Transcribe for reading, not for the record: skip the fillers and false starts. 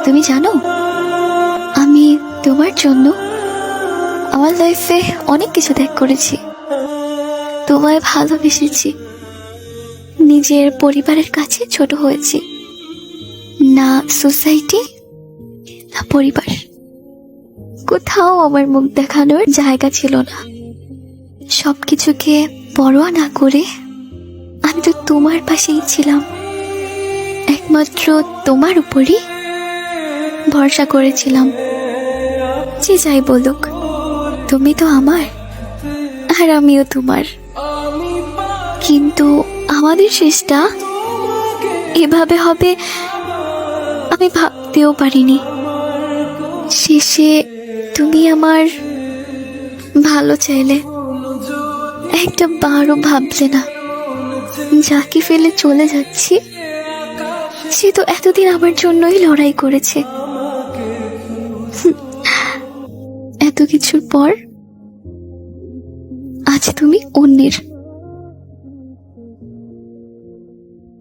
তুমি জানো, আমি তোমার জন্য আমার লাইফে অনেক কিছু ত্যাগ করেছি। তোমায় ভালোবেসেছি, নিজের পরিবারের কাছে ছোট হয়েছি। না সোসাইটি, না পরিবার, কোথাও আমার মুখ দেখানোর জায়গা ছিল না। সবকিছুকে পরোয়া না করে আমি তো তোমার পাশেই ছিলাম। একমাত্র তোমার উপরই ভরসা করেছিলাম। যে যাই বলুক, তুমি তো আমার আর আমিও তোমার। কিন্তু আমাদের শেষটা এভাবে হবে আমি ভাবতেও পারিনি। শেষে তুমি আমার ভালো চাইলে, একটা বারও ভাবলে না। যাকে ফেলে চলে যাচ্ছি সে তো এতদিন আমার জন্যই লড়াই করেছে। এত কিছুর পর আজ তুমি অন্যের।